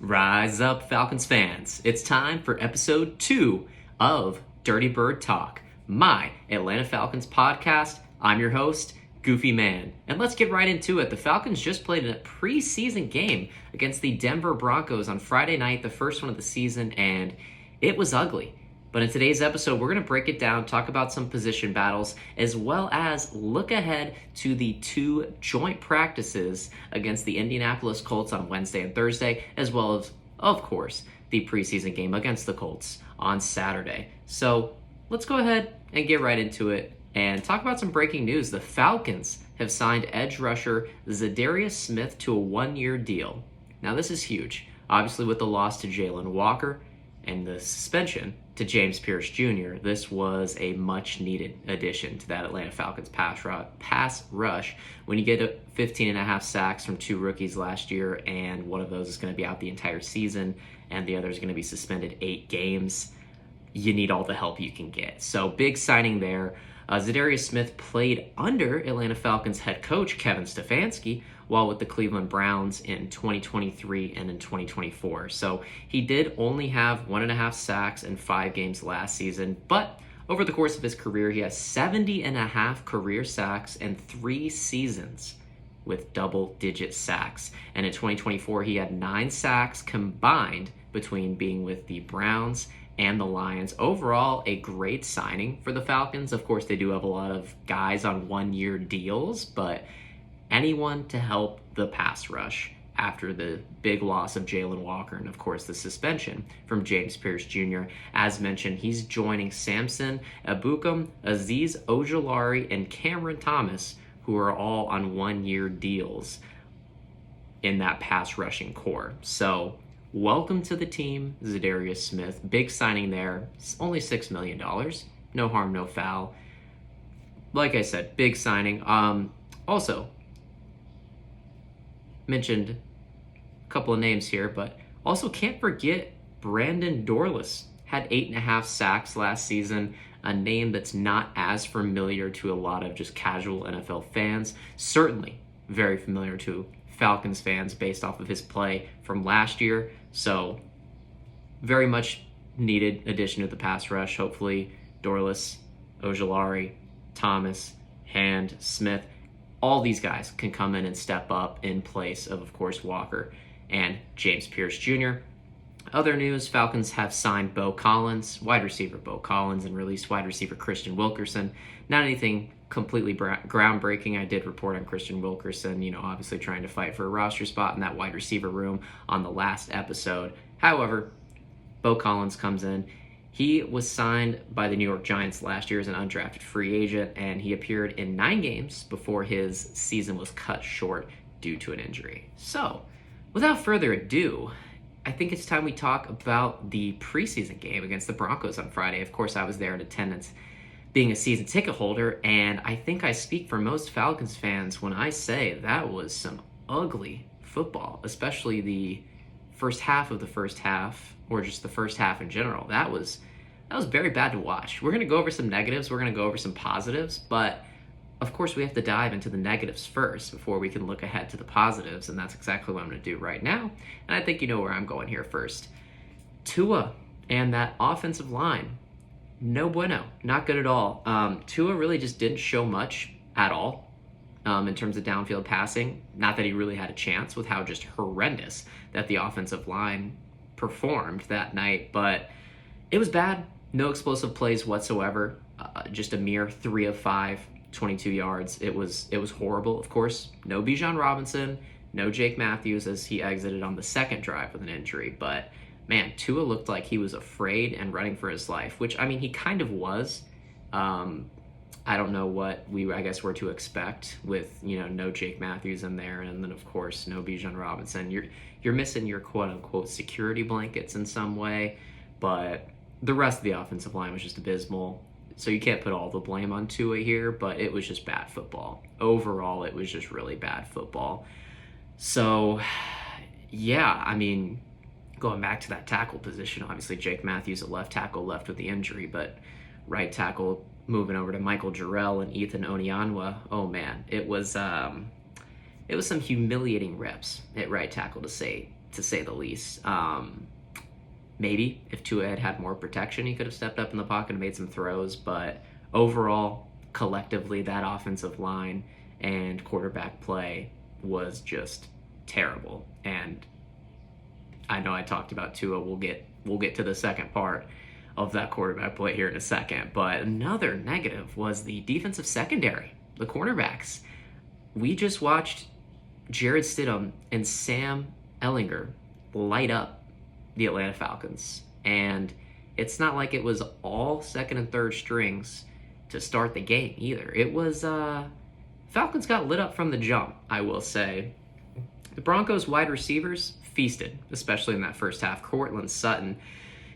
Rise up, Falcons fans. It's time for episode 2 of Dirty Bird Talk, my Atlanta Falcons podcast. I'm your host, Goofy Man. And let's get right into it. The Falcons just played a preseason game against the Denver Broncos on Friday night, the first one of the season, and it was ugly. But in today's episode, we're going to break it down, talk about some position battles, as well as look ahead to the 2 joint practices against the Indianapolis Colts on Wednesday and Thursday, as well as, of course, the preseason game against the Colts on Saturday. So let's go ahead and get right into it and talk about some breaking news. The Falcons have signed edge rusher Zadarius Smith to a 1-year deal. Now, this is huge. Obviously, with the loss to Jalen Walker and the suspension to James Pierce Jr., this was a much-needed addition to that Atlanta Falcons pass rush. When you get 15 and a half sacks from 2 rookies last year, and one of those is going to be out the entire season, and the other is going to be suspended 8 games, you need all the help you can get. So big signing there. Zadarius Smith played under Atlanta Falcons head coach Kevin Stefanski while with the Cleveland Browns in 2023 and in 2024. So he did only have 1.5 sacks in 5 games last season, but over the course of his career, he has 70.5 career sacks and 3 seasons with double-digit sacks. And in 2024, he had 9 sacks combined between being with the Browns and the Lions. Overall, a great signing for the Falcons. Of course, they do have a lot of guys on 1-year deals, but anyone to help the pass rush after the big loss of Jalen Walker and, of course, the suspension from James Pierce Jr. As mentioned, he's joining Samson Ebukam, Azeez Ojulari, and Cameron Thomas, who are all on 1-year deals in that pass rushing core. So welcome to the team, Zadarius Smith. Big signing there. It's only $6 million. No harm, no foul. Like I said, big signing. Also, mentioned a couple of names here, but also can't forget Brandon Dorlus. Had 8.5 sacks last season, a name that's not as familiar to a lot of just casual NFL fans. Certainly very familiar to Falcons fans based off of his play from last year. So very much needed addition to the pass rush. Hopefully Dorlus, Ojulari, Thomas, Hand, Smith, all these guys can come in and step up in place of course, Walker and James Pierce Jr. Other news, Falcons have signed Beau Collins, wide receiver Beau Collins, and released wide receiver Christian Wilkerson. Not anything completely groundbreaking. I did report on Christian Wilkerson, obviously trying to fight for a roster spot in that wide receiver room on the last episode. However, Beau Collins comes in. He was signed by the New York Giants last year as an undrafted free agent, and he appeared in 9 games before his season was cut short due to an injury. So, without further ado, I think it's time we talk about the preseason game against the Broncos on Friday. Of course, I was there in attendance, being a season ticket holder, and I think I speak for most Falcons fans when I say that was some ugly football, especially the first half of the first half, or just the first half in general. That was very bad to watch. We're going to go over some negatives, we're going to go over some positives, but of course we have to dive into the negatives first before we can look ahead to the positives, and that's exactly what I'm going to do right now. And I think you know where I'm going here first. Tua and that offensive line, no bueno, not good at all. Tua really just didn't show much at all in terms of downfield passing. Not that he really had a chance with how just horrendous that the offensive line performed that night, but it was bad. No explosive plays whatsoever. Just a mere 3 of 5, 22 yards. It was horrible. Of course, no Bijan Robinson, no Jake Matthews as he exited on the second drive with an injury, but man, Tua looked like he was afraid and running for his life, which, I mean, he kind of was. I don't know what I guess were to expect with, no Jake Matthews in there, and then, of course, no Bijan Robinson. You're missing your quote-unquote security blankets in some way, but the rest of the offensive line was just abysmal. So you can't put all the blame on Tua here, but it was just bad football. Overall, it was just really bad football. So, yeah, I mean, going back to that tackle position, obviously Jake Matthews at left tackle left with the injury, but right tackle moving over to Michael Jarrell and Ethan Onianwa. Oh man, it was some humiliating reps at right tackle, to say to say the least. Maybe if Tua had had more protection, he could have stepped up in the pocket and made some throws. But overall, collectively, that offensive line and quarterback play was just terrible. And I know I talked about Tua. We'll get to the second part of that quarterback play here in a second. But another negative was the defensive secondary, the cornerbacks. We just watched Jared Stidham and Sam Ehlinger light up the Atlanta Falcons. And it's not like it was all second and third strings to start the game either. It was, Falcons got lit up from the jump, I will say. The Broncos wide receivers feasted, especially in that first half. Courtland Sutton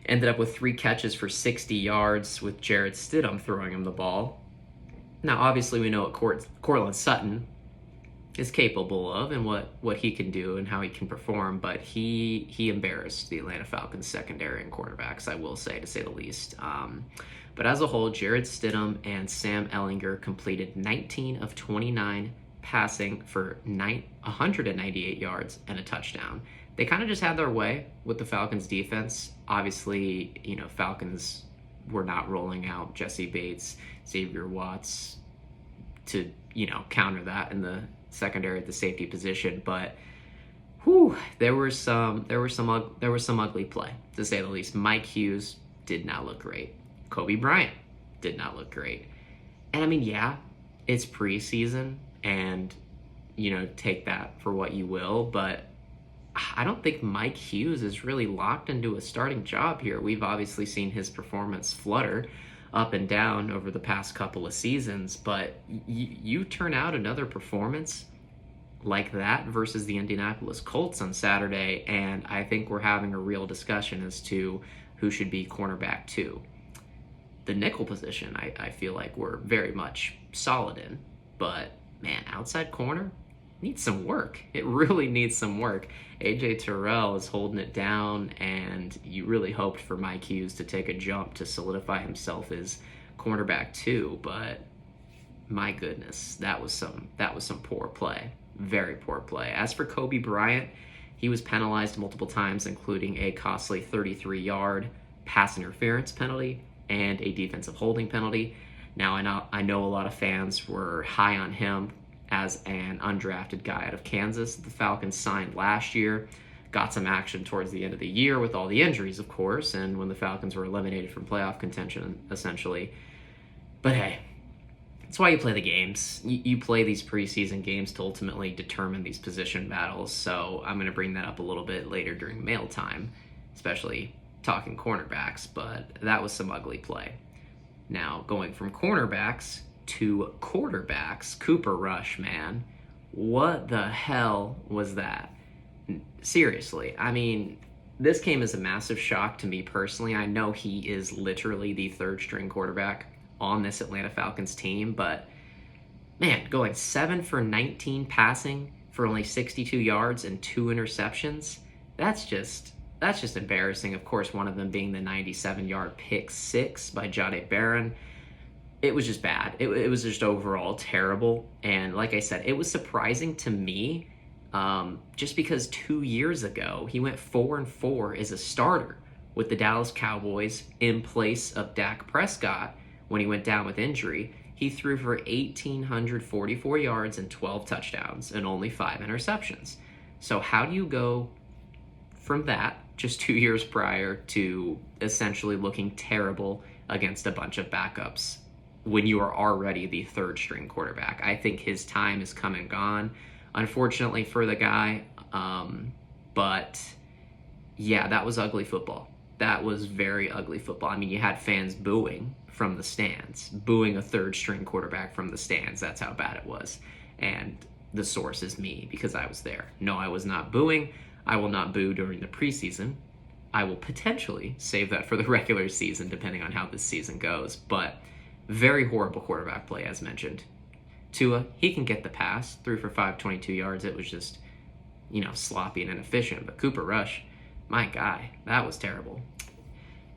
ended up with 3 catches for 60 yards with Jared Stidham throwing him the ball. Now, obviously, we know what Courtland Sutton is capable of and what he can do and how he can perform, but he embarrassed the Atlanta Falcons secondary and quarterbacks, I will say, to say the least. But as a whole, Jared Stidham and Sam Ehlinger completed 19 of 29 passing for 198 yards and a touchdown. They kind of just had their way with the Falcons defense. Obviously, Falcons were not rolling out Jesse Bates, Xavier Watts to, counter that in the secondary at the safety position. But there was some ugly play, to say the least. Mike Hughes did not look great. Kobe Bryant did not look great. And I mean, yeah, it's preseason, and take that for what you will, but I don't think Mike Hughes is really locked into a starting job here. We've obviously seen his performance flutter up and down over the past couple of seasons, but you turn out another performance like that versus the Indianapolis Colts on Saturday, and I think we're having a real discussion as to who should be cornerback 2. The nickel position, I feel like we're very much solid in, but man, outside corner needs some work. It really needs some work. AJ Terrell is holding it down, and you really hoped for Mike Hughes to take a jump to solidify himself as cornerback 2, but my goodness, that was some poor play. Very poor play. As for Kobe Bryant, he was penalized multiple times, including a costly 33-yard pass interference penalty and a defensive holding penalty. Now, I know a lot of fans were high on him as an undrafted guy out of Kansas. The Falcons signed last year, got some action towards the end of the year with all the injuries, of course, and when the Falcons were eliminated from playoff contention, essentially. But hey, that's why you play the games. You play these preseason games to ultimately determine these position battles, so I'm going to bring that up a little bit later during mail time, especially talking cornerbacks, but that was some ugly play. Now, going from cornerbacks to quarterbacks, Cooper Rush, man. What the hell was that? Seriously, I mean, this came as a massive shock to me personally. I know he is literally the third-string quarterback on this Atlanta Falcons team, but man, going 7 for 19 passing for only 62 yards and 2 interceptions, that's just embarrassing. Of course, one of them being the 97-yard pick 6 by Jahdae Barron. It was just bad. It was just overall terrible. And like I said, it was surprising to me just because 2 years ago, he went 4-4 as a starter with the Dallas Cowboys in place of Dak Prescott when he went down with injury. He threw for 1,844 yards and 12 touchdowns and only 5 interceptions. So how do you go from that, just 2 years prior, to essentially looking terrible against a bunch of backups when you are already the third-string quarterback? I think his time is come and gone, unfortunately for the guy. But yeah, that was ugly football. That was very ugly football. I mean, you had fans booing from the stands, booing a third-string quarterback from the stands. That's how bad it was. And the source is me, because I was there. No, I was not booing. I will not boo during the preseason. I will potentially save that for the regular season, depending on how this season goes. But very horrible quarterback play, as mentioned. Tua, he can get the pass, threw for 522 yards. It was just, sloppy and inefficient. But Cooper Rush, my guy, that was terrible.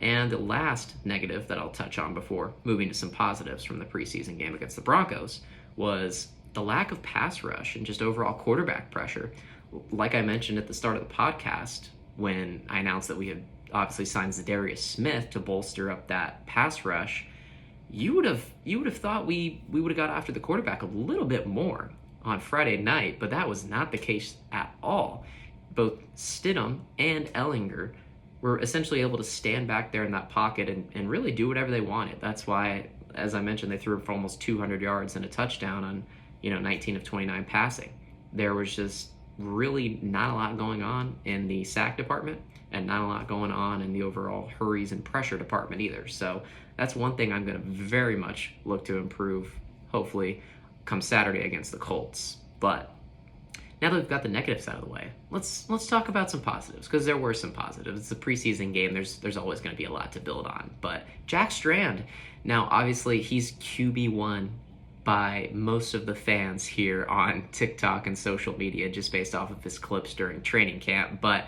And the last negative that I'll touch on before moving to some positives from the preseason game against the Broncos was the lack of pass rush and just overall quarterback pressure. like I mentioned at the start of the podcast, when I announced that we had obviously signed Zadarius Smith to bolster up that pass rush, you would have thought we would have got after the quarterback a little bit more on Friday night, but that was not the case at all. Both Stidham and Ellinger were essentially able to stand back there in that pocket and really do whatever they wanted. That's why, as I mentioned, they threw for almost 200 yards and a touchdown on 19 of 29 passing. There was just really not a lot going on in the sack department and not a lot going on in the overall hurries and pressure department either. So that's one thing I'm going to very much look to improve, hopefully, come Saturday against the Colts. But now that we've got the negatives out of the way, let's talk about some positives, because there were some positives. It's a preseason game. There's always going to be a lot to build on. But Jack Strand, now obviously he's QB1 by most of the fans here on TikTok and social media, just based off of his clips during training camp. But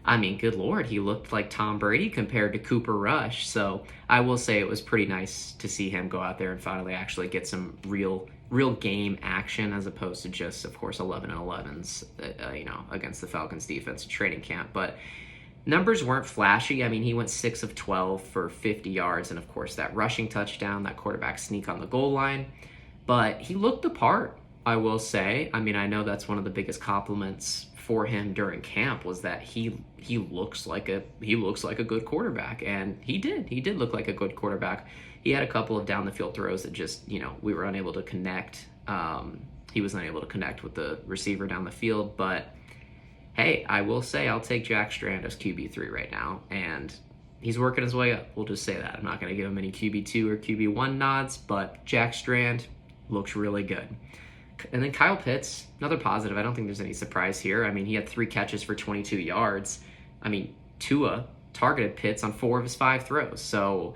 I mean, good Lord, he looked like Tom Brady compared to Cooper Rush. So I will say it was pretty nice to see him go out there and finally actually get some real game action, as opposed to just, of course, 11 and 11s, against the Falcons defense in training camp. But numbers weren't flashy. I mean, he went 6 of 12 for 50 yards, and of course that rushing touchdown, that quarterback sneak on the goal line. But he looked the part, I will say. I mean, I know that's one of the biggest compliments for him during camp, was that he looks like a good quarterback, and he did look like a good quarterback. He had a couple of down the field throws that just, we were unable to connect. He was unable to connect with the receiver down the field. But hey, I will say I'll take Jack Strand as QB3 right now, and he's working his way up. We'll just say that. I'm not going to give him any QB2 or QB1 nods, but Jack Strand looks really good. And then Kyle Pitts, another positive. I don't think there's any surprise here. I mean, he had 3 catches for 22 yards. I mean, Tua targeted Pitts on 4 of his 5 throws. So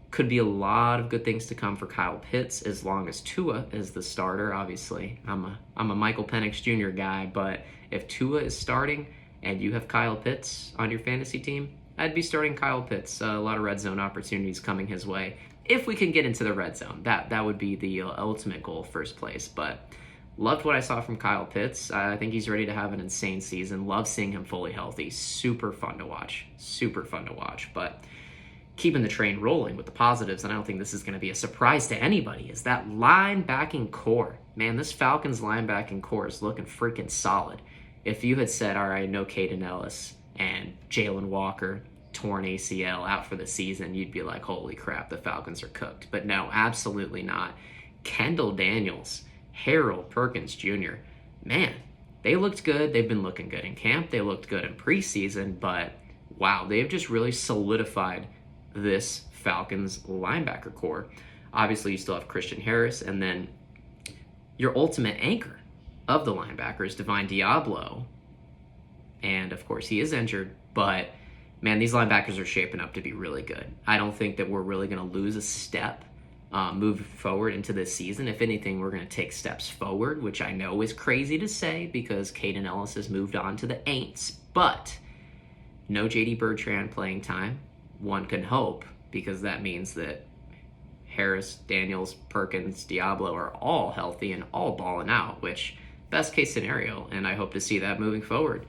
could be a lot of good things to come for Kyle Pitts as long as Tua is the starter. Obviously, I'm a Michael Penix Jr. guy, but if Tua is starting and you have Kyle Pitts on your fantasy team, I'd be starting Kyle Pitts. A lot of red zone opportunities coming his way. If we can get into the red zone, that would be the ultimate goal, first place. But loved what I saw from Kyle Pitts. I think he's ready to have an insane season. Love seeing him fully healthy. Super fun to watch. But keeping the train rolling with the positives, and I don't think this is going to be a surprise to anybody, is that linebacking core. Man, this Falcons linebacking core is looking freaking solid. If you had said, all right, no Caden Ellis and Jalen Walker, torn ACL, out for the season, you'd be like, holy crap, the Falcons are cooked. But no, absolutely not. Kendall Daniels, Harold Perkins Jr., man, they looked good. They've been looking good in camp. They looked good in preseason, but wow, they've just really solidified this Falcons linebacker core. Obviously, you still have Christian Harris, and then your ultimate anchor of the linebackers, Divine Diablo. And of course, he is injured, but man, these linebackers are shaping up to be really good. I don't think that we're really going to lose a step moving forward into this season. If anything, we're going to take steps forward, which I know is crazy to say because Caden Ellis has moved on to the Aints. But no J.D. Bertrand playing time, one can hope, because that means that Harris, Daniels, Perkins, Diablo are all healthy and all balling out, which best case scenario, and I hope to see that moving forward.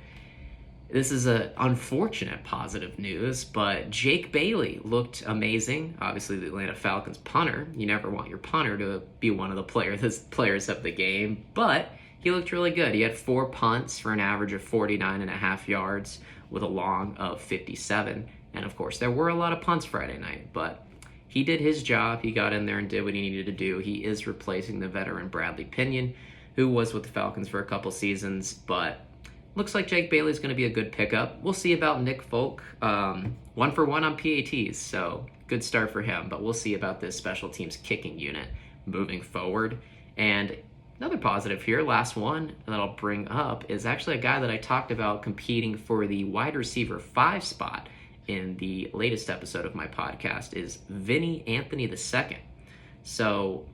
This is a unfortunate positive news, but Jake Bailey looked amazing. Obviously, the Atlanta Falcons punter. You never want your punter to be one of the players of the game, but he looked really good. He had 4 punts for an average of 49.5 yards with a long of 57. And of course, there were a lot of punts Friday night, but he did his job. He got in there and did what he needed to do. He is replacing the veteran Bradley Pinion, who was with the Falcons for a couple seasons, but looks like Jake Bailey's going to be a good pickup. We'll see about Nick Folk. 1 for 1 on PATs, so good start for him. But we'll see about this special teams kicking unit moving forward. And another positive here, last one that I'll bring up, is actually a guy that I talked about competing for the wide receiver 5 spot in the latest episode of my podcast, is Vinny Anthony II. So,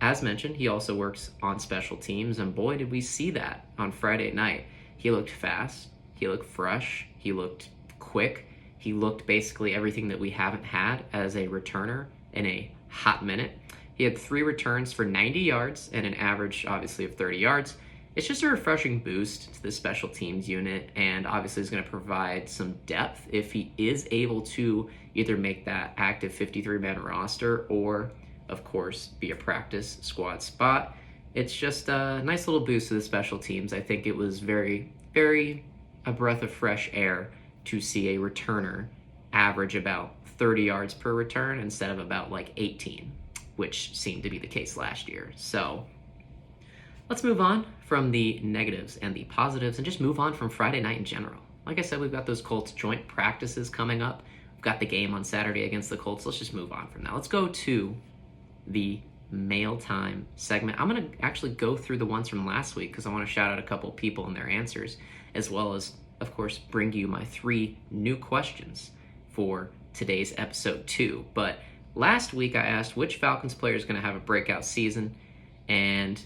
as mentioned, he also works on special teams, and boy, did we see that on Friday night. He looked fast, he looked fresh, he looked quick, he looked basically everything that we haven't had as a returner in a hot minute. He had 3 returns for 90 yards and an average, obviously, of 30 yards. it's just a refreshing boost to the special teams unit, and obviously is going to provide some depth if he is able to either make that active 53-man roster or, of course, be a practice squad spot. It's just a nice little boost to the special teams. I think it was very, very a breath of fresh air to see a returner average about 30 yards per return instead of about like 18, which seemed to be the case last year. So let's move on from the negatives and the positives and just move on from Friday night in general. Like I said, we've got those Colts joint practices coming up. We've got the game on Saturday against the Colts. Let's just move on from that. Let's go to the mail time segment. I'm going to actually go through the ones from last week because I want to shout out a couple people and their answers, as well as, of course, bring you my 3 new questions for today's episode 2. But last week I asked which Falcons player is going to have a breakout season, and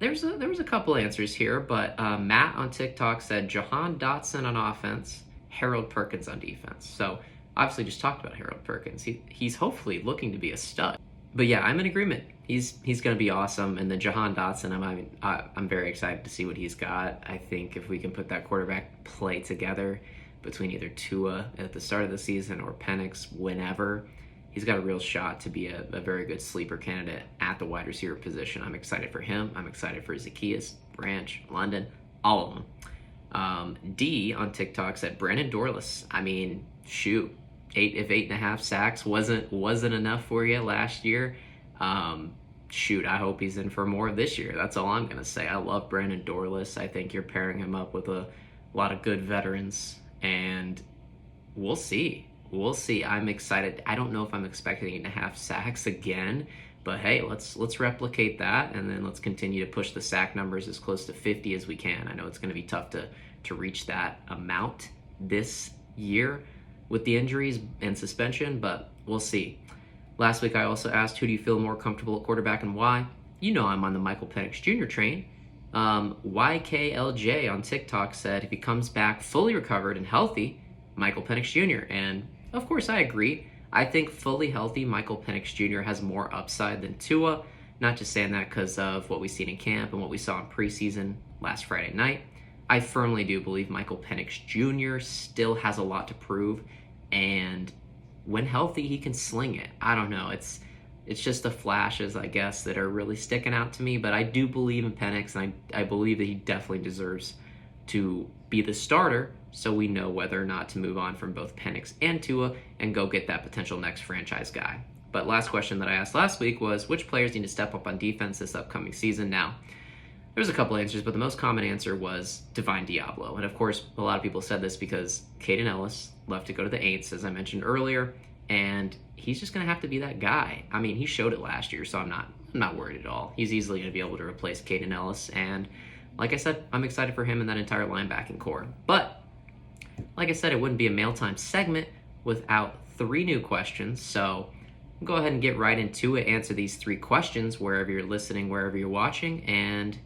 there was a couple answers here, but Matt on TikTok said Jahan Dotson on offense, Harold Perkins on defense. So obviously just talked about Harold Perkins. He's hopefully looking to be a stud. But yeah, I'm in agreement. He's going to be awesome. And then Jahan Dotson, I'm very excited to see what he's got. I think if we can put that quarterback play together between either Tua at the start of the season or Penix whenever, he's got a real shot to be a very good sleeper candidate at the wide receiver position. I'm excited for him. I'm excited for Zacchaeus, Branch, London, all of them. D on TikTok said Brandon Dorlus. I mean, shoot. 8.5 sacks wasn't enough for you last year. Shoot, I hope he's in for more this year. That's all I'm going to say. I love Brandon Dorlus. I think you're pairing him up with a lot of good veterans, and we'll see. I'm excited. I don't know if I'm expecting 8.5 sacks again, but hey, let's replicate that, and then let's continue to push the sack numbers as close to 50 as we can. I know it's going to be tough to reach that amount this year with the injuries and suspension, but we'll see. Last week I also asked, who do you feel more comfortable at quarterback and why? You know I'm on the Michael Penix Jr. train. YKLJ on TikTok said if he comes back fully recovered and healthy, Michael Penix Jr. And of course I agree. I think fully healthy Michael Penix Jr. has more upside than Tua. Not just saying that because of what we've seen in camp and what we saw in preseason last Friday night. I firmly do believe Michael Penix Jr. still has a lot to prove, and when healthy, he can sling it. I don't know. It's just the flashes, I guess, that are really sticking out to me, but I do believe in Penix, and I believe that he definitely deserves to be the starter, so we know whether or not to move on from both Penix and Tua and go get that potential next franchise guy. But last question that I asked last week was, which players need to step up on defense this upcoming season? Now, there's a couple answers, but the most common answer was Divine Diablo. And of course, a lot of people said this because Caden Ellis left to go to the Aints, as I mentioned earlier, and he's just going to have to be that guy. I mean, he showed it last year, so I'm not worried at all. He's easily going to be able to replace Caden Ellis, and like I said, I'm excited for him and that entire linebacking core. But like I said, it wouldn't be a mail time segment without 3 new questions, so go ahead and get right into it. Answer these 3 questions wherever you're listening, wherever you're watching, and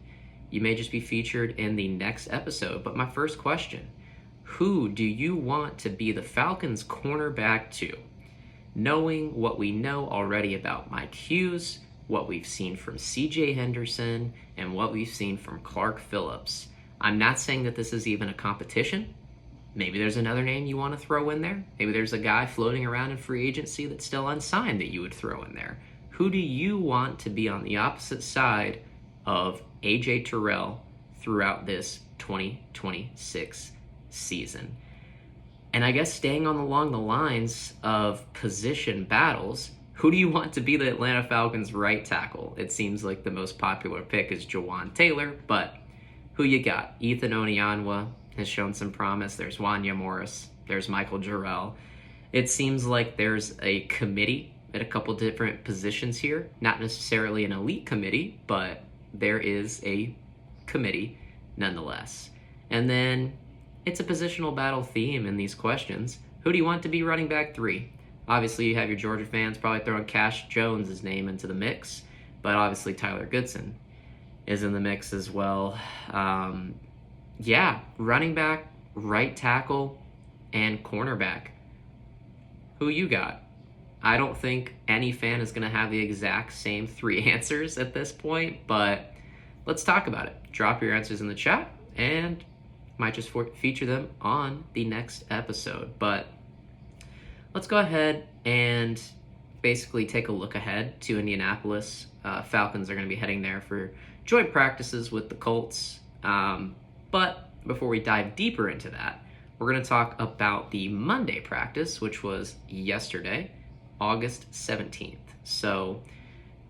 you may just be featured in the next episode. But my first question, who do you want to be the Falcons cornerback to? Knowing what we know already about Mike Hughes, what we've seen from CJ Henderson, and what we've seen from Clark Phillips. I'm not saying that this is even a competition. Maybe there's another name you want to throw in there. Maybe there's a guy floating around in free agency that's still unsigned that you would throw in there. Who do you want to be on the opposite side of AJ Terrell throughout this 2026 season? And I guess staying along the lines of position battles, who do you want to be the Atlanta Falcons right tackle? It seems like the most popular pick is Jawan Taylor, but who you got? Ethan Onyanwa has shown some promise. There's Wanya Morris. There's Michael Jarrell. It seems like there's a committee at a couple different positions here. Not necessarily an elite committee, but there is a committee nonetheless. And then it's a positional battle theme in these questions. Who do you want to be running back 3? Obviously, you have your Georgia fans probably throwing Cash Jones' name into the mix, but obviously Tyler Goodson is in the mix as well. Running back, right tackle, and cornerback. Who you got? I don't think any fan is going to have the exact same 3 answers at this point, but let's talk about it. Drop your answers in the chat, and might just feature them on the next episode. But let's go ahead and basically take a look ahead to Indianapolis. Falcons are going to be heading there for joint practices with the Colts. But before we dive deeper into that, we're going to talk about the Monday practice, which was yesterday, August 17th. So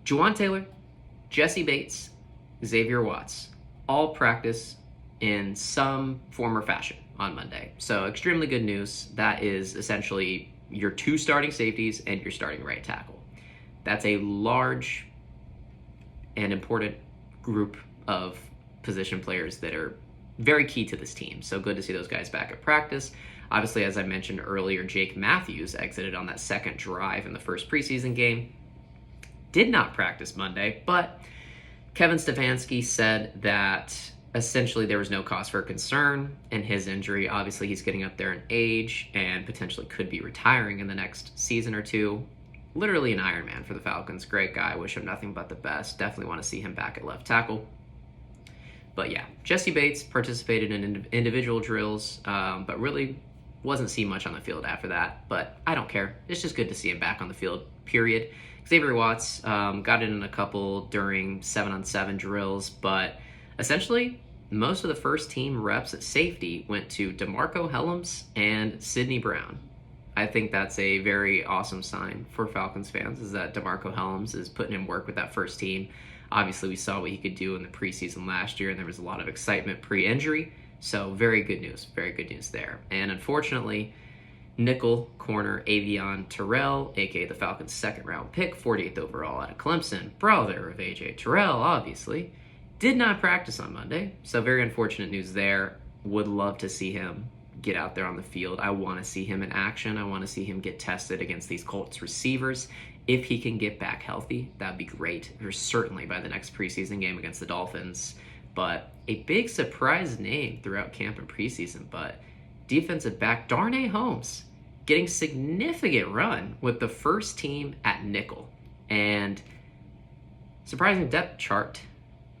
Juwan Taylor, Jesse Bates, Xavier Watts all practice in some form or fashion on Monday. So extremely good news. That is essentially your 2 starting safeties and your starting right tackle. That's a large and important group of position players that are very key to this team. So good to see those guys back at practice. Obviously, as I mentioned earlier, Jake Matthews exited on that second drive in the first preseason game. Did not practice Monday, but Kevin Stefanski said that essentially there was no cause for concern in his injury. Obviously, he's getting up there in age and potentially could be retiring in the next season or two. Literally an Iron Man for the Falcons. Great guy. Wish him nothing but the best. Definitely want to see him back at left tackle. But yeah, Jesse Bates participated in individual drills, but really wasn't seen much on the field after that. But I don't care. It's just good to see him back on the field, period. Xavier Watts got in a couple during 7-on-7 drills, but essentially most of the first team reps at safety went to DeMarco Hellams and Sidney Brown. I think that's a very awesome sign for Falcons fans, is that DeMarco Hellams is putting in work with that first team. Obviously, we saw what he could do in the preseason last year, and there was a lot of excitement pre-injury. So very good news there. And unfortunately, nickel corner Avion Terrell, aka the Falcons' second-round pick, 48th overall out of Clemson, brother of AJ Terrell, obviously, did not practice on Monday. So very unfortunate news there. Would love to see him get out there on the field. I want to see him in action. I want to see him get tested against these Colts receivers. If he can get back healthy, that'd be great. Or certainly by the next preseason game against the Dolphins. But a big surprise name throughout camp and preseason, but defensive back Darnay Holmes getting significant run with the first team at nickel. And surprising depth chart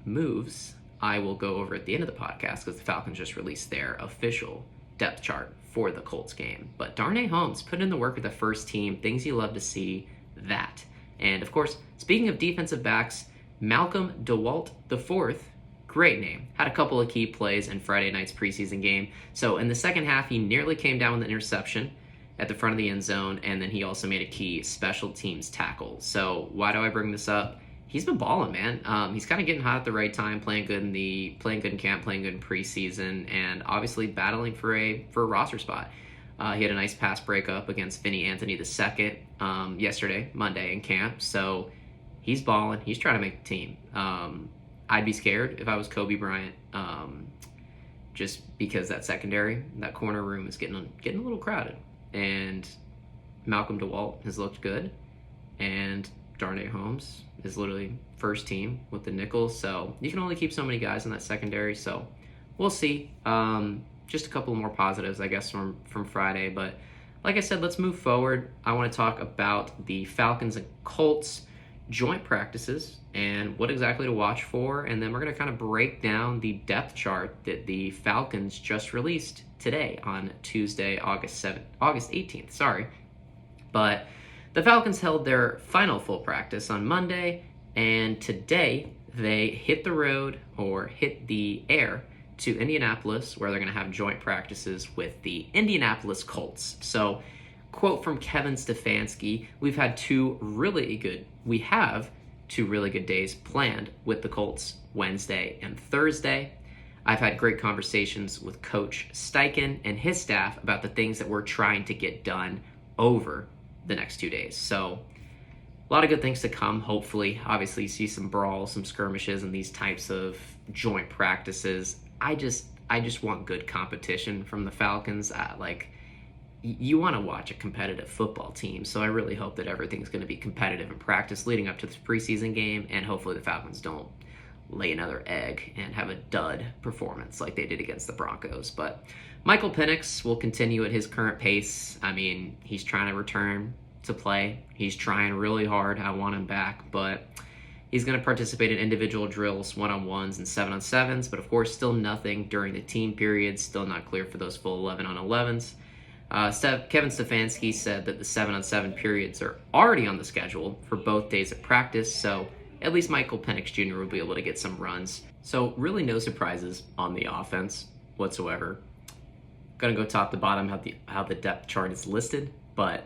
moves I will go over at the end of the podcast, because the Falcons just released their official depth chart for the Colts game. But Darnay Holmes put in the work with the first team. Things you love to see that. And of course, speaking of defensive backs, Malcolm DeWalt IV, great name, had a couple of key plays in Friday night's preseason game. So in the second half, he nearly came down with an interception at the front of the end zone, and then he also made a key special teams tackle. So why do I bring this up? He's been balling, man. He's kind of getting hot at the right time, playing good in camp, playing good in preseason, and obviously battling for a roster spot. He had a nice pass breakup against Vinny Anthony II yesterday, Monday in camp. So he's balling. He's trying to make the team. I'd be scared if I was Kobe Bryant, just because that secondary, that corner room is getting a little crowded. And Malcolm DeWalt has looked good, and Darnay Holmes is literally first team with the nickel. So you can only keep so many guys in that secondary. So we'll see. Just a couple more positives, I guess, from Friday. But like I said, let's move forward. I want to talk about the Falcons and Colts joint practices and what exactly to watch for. And then we're going to kind of break down the depth chart that the Falcons just released today on Tuesday, August 18th. But the Falcons held their final full practice on Monday, and today they hit the road, or hit the air, to Indianapolis, where they're going to have joint practices with the Indianapolis Colts. So, quote from Kevin Stefanski, we have two really good days planned with the Colts, Wednesday and Thursday. I've had great conversations with Coach Steichen and his staff about the things that we're trying to get done over the next 2 days. So a lot of good things to come, hopefully. Obviously, you see some brawls, some skirmishes, and these types of joint practices. I just want good competition from the Falcons. You want to watch a competitive football team, so I really hope that everything's going to be competitive in practice leading up to this preseason game, and hopefully the Falcons don't lay another egg and have a dud performance like they did against the Broncos. But Michael Penix will continue at his current pace. I mean, he's trying to return to play. He's trying really hard. I want him back, but He's going to participate in individual drills, one-on-ones, and 7-on-7s, but of course, still nothing during the team periods. Still not clear for those full 11-on-11s. Kevin Stefanski said that the 7-on-7 periods are already on the schedule for both days of practice, so at least Michael Penix Jr. will be able to get some runs. So really no surprises on the offense whatsoever. Gonna go top to bottom how the depth chart is listed, but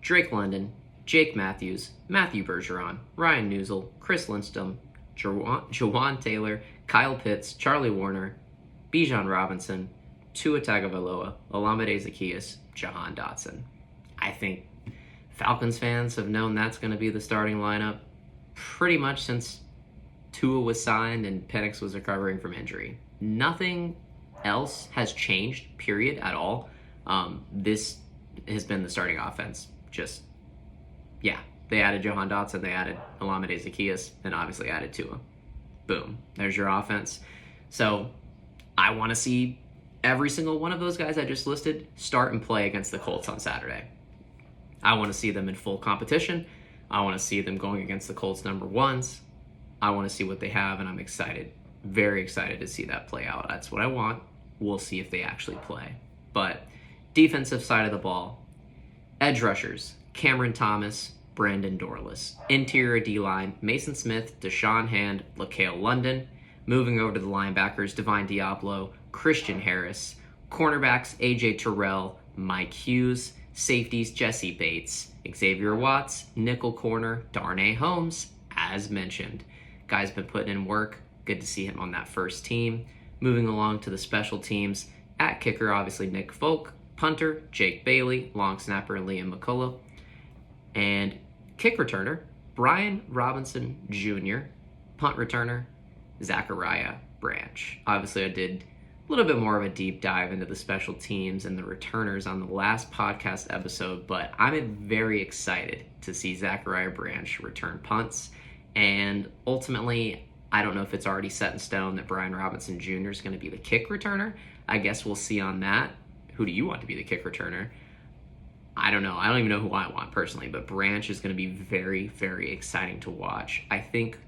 Drake London, Jake Matthews, Matthew Bergeron, Ryan Newsel, Chris Lindstrom, Jawan Taylor, Kyle Pitts, Charlie Warner, Bijan Robinson, Tua Tagovailoa, Olamide Zaccheaus, Jahan Dotson. I think Falcons fans have known that's going to be the starting lineup pretty much since Tua was signed and Penix was recovering from injury. Nothing else has changed, period, at all. This has been the starting offense. They added Jahan Dotson, they added Olamide Zaccheaus, and obviously added Tua. Boom. There's your offense. So I want to see every single one of those guys I just listed start and play against the Colts on Saturday. I want to see them in full competition. I want to see them going against the Colts number ones. I want to see what they have, and I'm excited, very excited to see that play out. That's what I want. We'll see if they actually play. But defensive side of the ball, edge rushers, Cameron Thomas, Brandon Dorlus. Interior D-line, Mason Smith, Deshaun Hand, LaCale London. Moving over to the linebackers, Divine Diablo, Christian Harris. Cornerbacks, A.J. Terrell, Mike Hughes. Safeties, Jesse Bates, Xavier Watts. Nickel corner, Darnay Holmes, as mentioned. Guy's been putting in work. Good to see him on that first team. Moving along to the special teams, at kicker, obviously Nick Folk. Punter, Jake Bailey. Long snapper, Liam McCullough. And kick returner, Brian Robinson Jr. Punt returner, Zachariah Branch. Obviously, I did a little bit more of a deep dive into the special teams and the returners on the last podcast episode, but I'm very excited to see Zachariah Branch return punts. And ultimately, I don't know if it's already set in stone that Brian Robinson Jr. is going to be the kick returner. I guess we'll see on that. Who do you want to be the kick returner? I don't know. I don't even know who I want personally, but Branch is going to be very, very exciting to watch. I think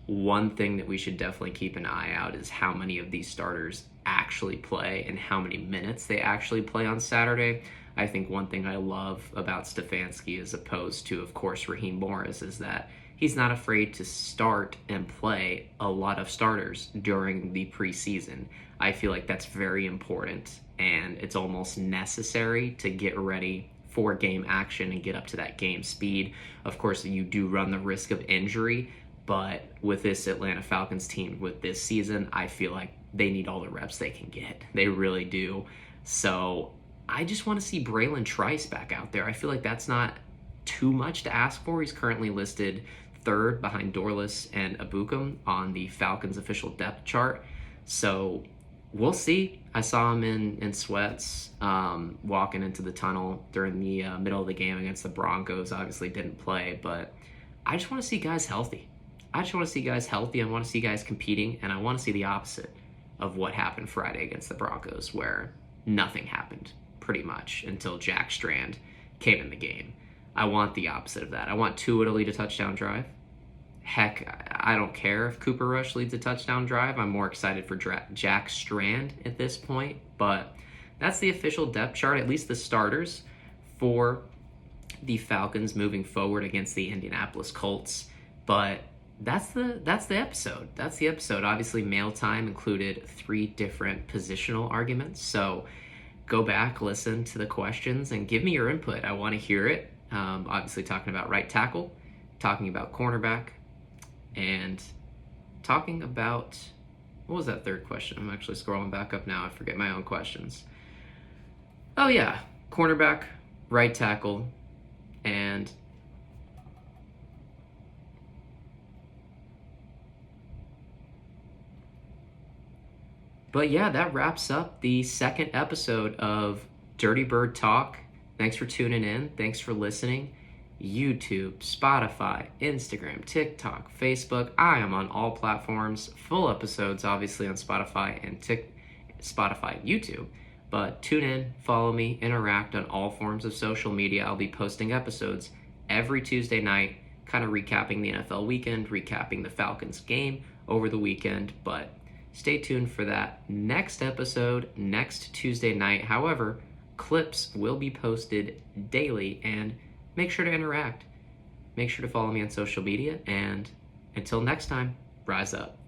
one thing that we should definitely keep an eye out is how many of these starters actually play and how many minutes they actually play on Saturday. I think one thing I love about Stefanski as opposed to, of course, Raheem Morris is that he's not afraid to start and play a lot of starters during the preseason. I feel like that's very important and it's almost necessary to get ready for game action and get up to that game speed. Of course, you do run the risk of injury, but with this Atlanta Falcons team with this season, I feel like they need all the reps they can get. They really do. So I just want to see Braylon Trice back out there. I feel like that's not too much to ask for. He's currently listed third behind Dorlus and Abukum on the Falcons official depth chart. So we'll see. I saw him in sweats walking into the tunnel during the middle of the game against the Broncos. Obviously didn't play, but I just want to see guys healthy. I want to see guys competing, and I want to see the opposite of what happened Friday against the Broncos, where nothing happened pretty much until Jack Strand came in the game. I want the opposite of that. I want Tua to lead a touchdown drive. Heck, I don't care if Cooper Rush leads a touchdown drive. I'm more excited for Jack Strand at this point. But that's the official depth chart, at least the starters, for the Falcons moving forward against the Indianapolis Colts. But that's the episode. That's the episode. Obviously, mail time included 3 different positional arguments. So go back, listen to the questions, and give me your input. I want to hear it. Obviously, talking about right tackle, talking about cornerback, and talking about, what was that third question? I'm actually scrolling back up now. I forget my own questions. Oh yeah, cornerback, right tackle, and but yeah, that wraps up the second episode of Dirty Bird Talk. Thanks for tuning in. Thanks for listening. YouTube, Spotify, Instagram, TikTok, Facebook. I am on all platforms. Full episodes, obviously, on Spotify and Spotify and YouTube. But tune in, follow me, interact on all forms of social media. I'll be posting episodes every Tuesday night kind of recapping the NFL weekend, recapping the Falcons game over the weekend. But stay tuned for that next episode next Tuesday night. However, clips will be posted daily, and make sure to interact. Make sure to follow me on social media, and until next time, rise up.